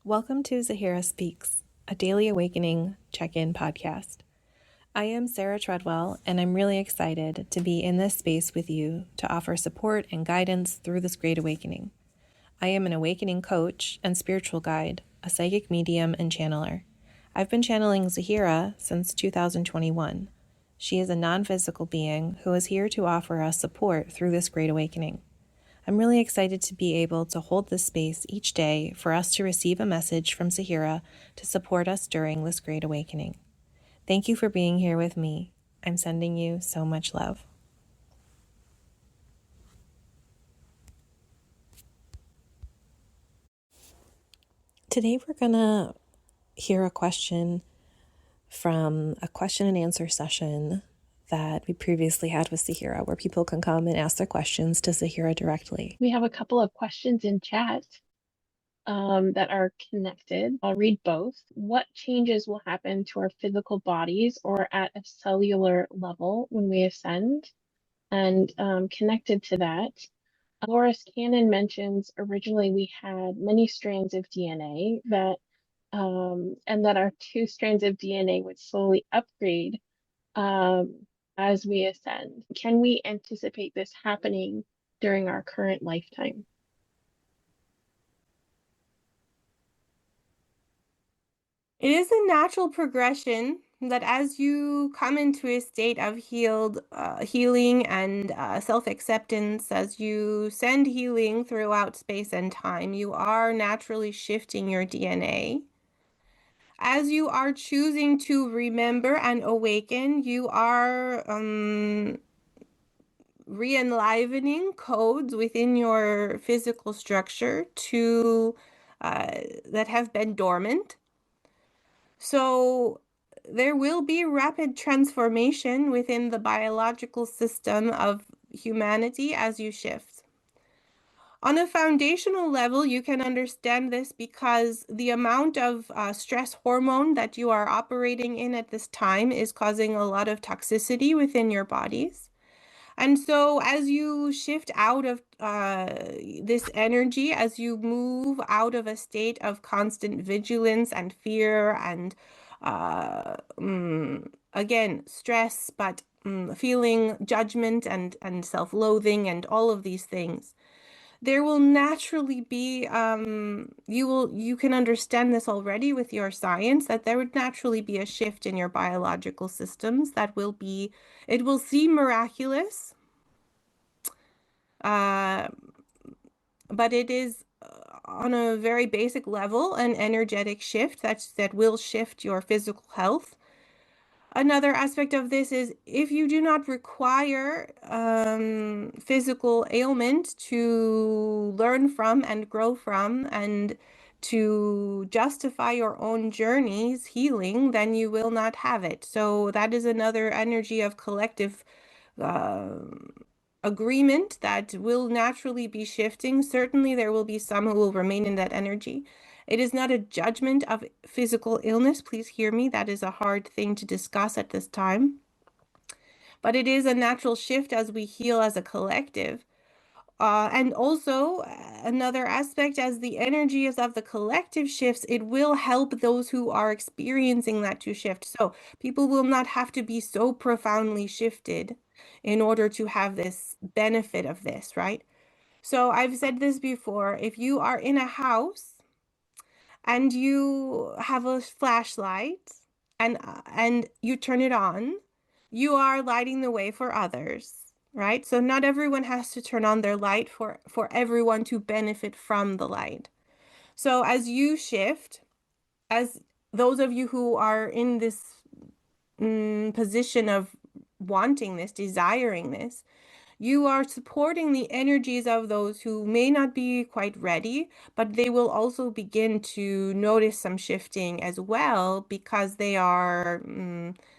Welcome to Zahera Speaks, a daily awakening check-in podcast. I am Sara Treadwell, and I'm really excited to be in this space with you to offer support and guidance through this great awakening. I am an awakening coach and spiritual guide, a psychic medium and channeler. I've been channeling Zahera since 2021. She is a non-physical being who is here to offer us support through this great awakening. I'm really excited to be able to hold this space each day for us to receive a message from Zahera to support us during this great awakening. Thank you for being here with me. I'm sending you so much love. Today we're going to hear a question from a question and answer session that we previously had with Zahera, where people can come and ask their questions to Zahera directly. We have a couple of questions in chat that are connected. I'll read both. What changes will happen to our physical bodies or at a cellular level when we ascend? And connected to that, Doloros Cannon mentions originally we had many strands of DNA and that our two strands of DNA would slowly upgrade as we ascend. Can we anticipate this happening during our current lifetime? It is a natural progression that as you come into a state of healing and self-acceptance, as you send healing throughout space and time, you are naturally shifting your DNA. As you are choosing to remember and awaken, you are re-enlivening codes within your physical structure that have been dormant. So there will be rapid transformation within the biological system of humanity as you shift. On a foundational level, you can understand this because the amount of stress hormone that you are operating in at this time is causing a lot of toxicity within your bodies. And so as you shift out of this energy, as you move out of a state of constant vigilance and fear and, again, stress, but feeling judgment and self-loathing and all of these things, there will naturally be, you can understand this already with your science, that there would naturally be a shift in your biological systems that will be, it will seem miraculous, but it is on a very basic level an energetic shift that will shift your physical health. Another aspect of this is if you do not require physical ailment to learn from and grow from and to justify your own journey's healing, then you will not have it. So that is another energy of collective agreement that will naturally be shifting. Certainly there will be some who will remain in that energy. It is not a judgment of physical illness. Please hear me. That is a hard thing to discuss at this time. But it is a natural shift as we heal as a collective. And also another aspect, as the energies of the collective shifts, it will help those who are experiencing that to shift. So people will not have to be so profoundly shifted in order to have this benefit of this, right? So I've said this before, if you are in a house and you have a flashlight and you turn it on, you are lighting the way for others, right? So not everyone has to turn on their light for everyone to benefit from the light. So as you shift, as those of you who are in this position of wanting this, desiring this, you are supporting the energies of those who may not be quite ready, but they will also begin to notice some shifting as well because they are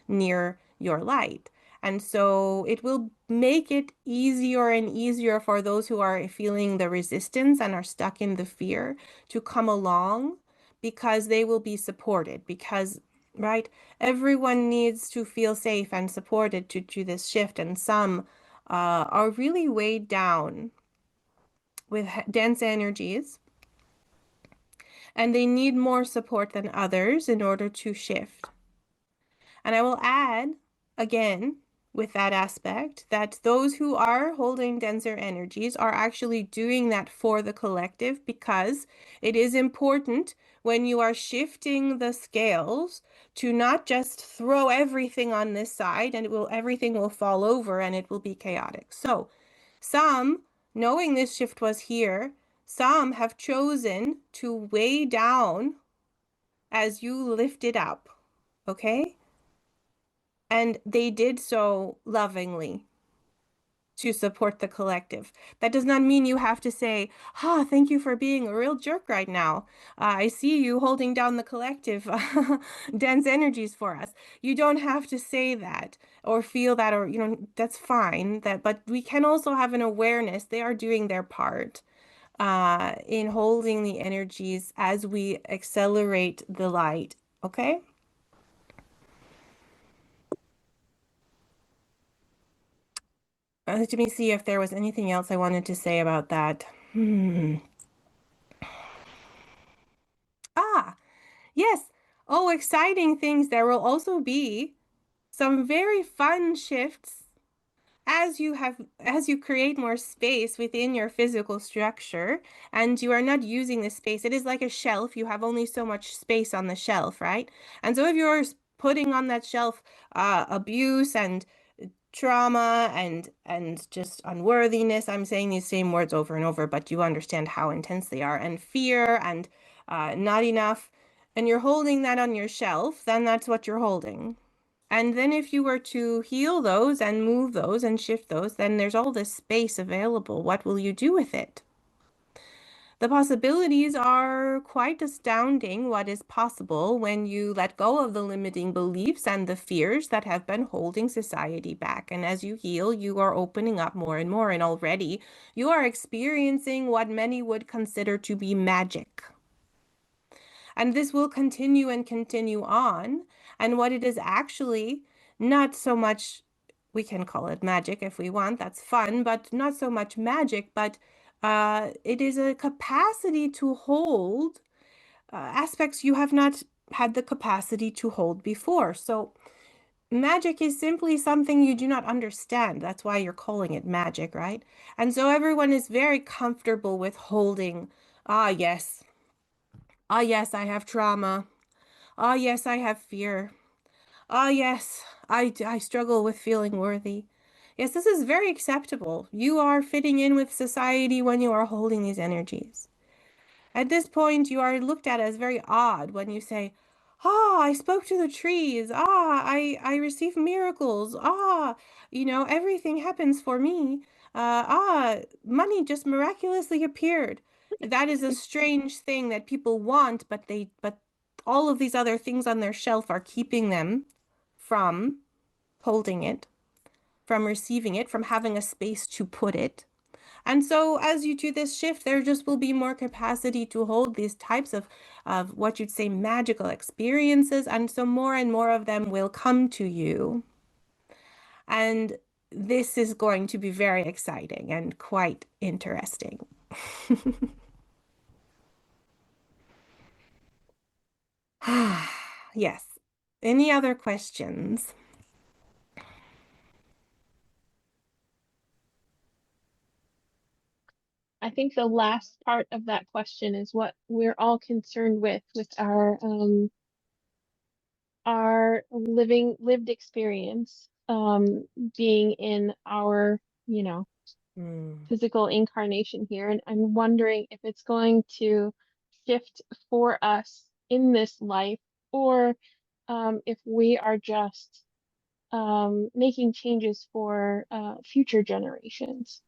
near your light. And so it will make it easier and easier for those who are feeling the resistance and are stuck in the fear to come along because they will be supported because, right, everyone needs to feel safe and supported to this shift, and some are really weighed down with dense energies. and they need more support than others in order to shift. And I will add, again, with that aspect, that those who are holding denser energies are actually doing that for the collective, because it is important when you are shifting the scales to not just throw everything on this side and everything will fall over and it will be chaotic. So some, knowing this shift was here, some have chosen to weigh down as you lift it up, okay? And they did so lovingly to support the collective. That does not mean you have to say, thank you for being a real jerk right now. I see you holding down the collective dense energies for us. You don't have to say that or feel that, or, that's fine. But we can also have an awareness. They are doing their part in holding the energies as we accelerate the light. Okay? Let me see if there was anything else I wanted to say about that. Ah, yes. Oh, exciting things. There will also be some very fun shifts as you create more space within your physical structure and you are not using the space. It is like a shelf. You have only so much space on the shelf, right? And so if you're putting on that shelf abuse and trauma and just unworthiness. I'm saying these same words over and over, but you understand how intense they are, and fear and not enough, and you're holding that on your shelf, then that's what you're holding. And then if you were to heal those and move those and shift those, then there's all this space available. What will you do with it? The possibilities are quite astounding, what is possible when you let go of the limiting beliefs and the fears that have been holding society back. And as you heal, you are opening up more and more. And already you are experiencing what many would consider to be magic. And this will continue and continue on. And what it is actually not so much, we can call it magic if we want, that's fun, but not so much magic, but it is a capacity to hold aspects you have not had the capacity to hold before. So magic is simply something you do not understand. That's why you're calling it magic, right? And so everyone is very comfortable with holding, ah, yes. Ah, yes, I have trauma. Ah, yes, I have fear. Ah, yes, I struggle with feeling worthy. Yes, this is very acceptable. You are fitting in with society when you are holding these energies. At this point, you are looked at as very odd when you say, I spoke to the trees. I receive miracles. Everything happens for me. Money just miraculously appeared. That is a strange thing that people want, but all of these other things on their shelf are keeping them from holding it, from receiving it, from having a space to put it. And so as you do this shift, there just will be more capacity to hold these types of what you'd say magical experiences. And so more and more of them will come to you. And this is going to be very exciting and quite interesting. Yes. Any other questions? I think the last part of that question is what we're all concerned with our lived experience, being in our, Mm. physical incarnation here. And I'm wondering if it's going to shift for us in this life, or if we are just making changes for future generations.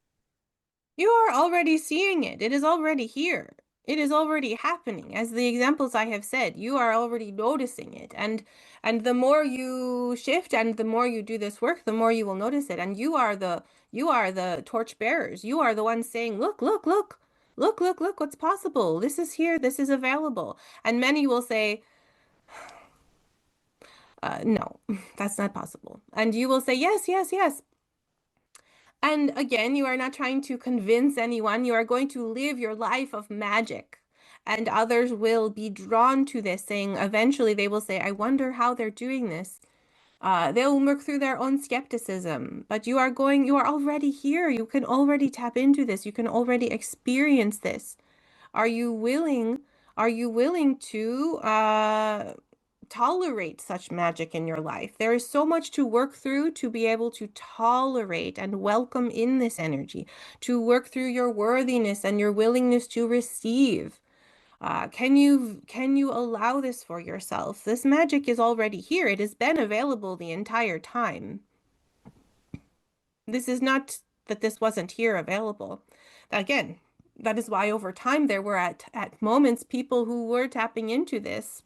You are already seeing it. It is already here. It is already happening. As the examples I have said, you are already noticing it. And the more you shift and the more you do this work, the more you will notice it. And you are the torch bearers. You are the ones saying, look, look, look. Look, look, look what's possible. This is here. This is available. And many will say, no, that's not possible. And you will say, yes, yes, yes. And again, you are not trying to convince anyone. You are going to live your life of magic. And others will be drawn to this, saying, eventually they will say, I wonder how they're doing this. They'll work through their own skepticism, but you are already here. You can already tap into this. You can already experience this. Are you willing to tolerate such magic in your life? There is so much to work through to be able to tolerate and welcome in this energy, to work through your worthiness and your willingness to receive. Can you allow this for yourself? This magic is already here. It has been available the entire time. This is not that this wasn't here available. Again, that is why over time there were at moments people who were tapping into this.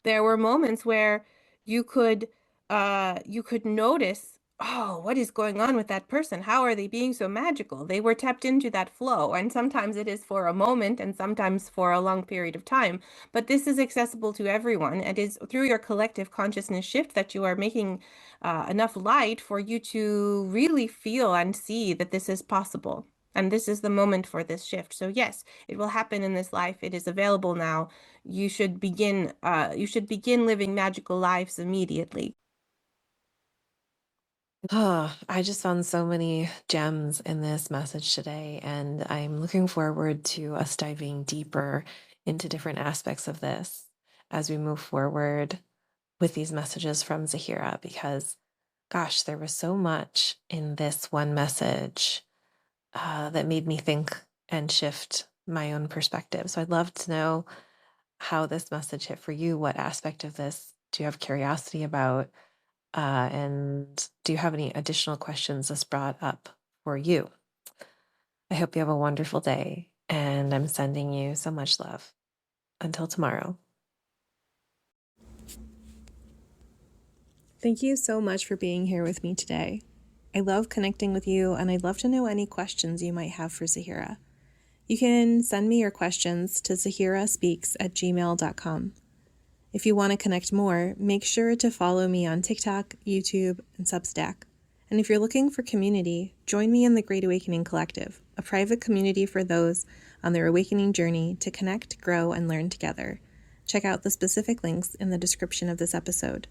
There were moments where you could notice, oh, what is going on with that person? How are they being so magical? They were tapped into that flow, and sometimes it is for a moment and sometimes for a long period of time. But this is accessible to everyone. It is through your collective consciousness shift that you are making enough light for you to really feel and see that this is possible. And this is the moment for this shift. So yes, it will happen in this life. It is available now. You should begin living magical lives immediately. Oh, I just found so many gems in this message today, and I'm looking forward to us diving deeper into different aspects of this as we move forward with these messages from Zahera, because gosh, there was so much in this one message that made me think and shift my own perspective. So I'd love to know how this message hit for you. What aspect of this do you have curiosity about? And do you have any additional questions this brought up for you? I hope you have a wonderful day, and I'm sending you so much love. Until tomorrow. Thank you so much for being here with me today. I love connecting with you, and I'd love to know any questions you might have for Zahera. You can send me your questions to zaheraspeaks@gmail.com. If you want to connect more, make sure to follow me on TikTok, YouTube, and Substack. And if you're looking for community, join me in the Great Awakening Collective, a private community for those on their awakening journey to connect, grow, and learn together. Check out the specific links in the description of this episode.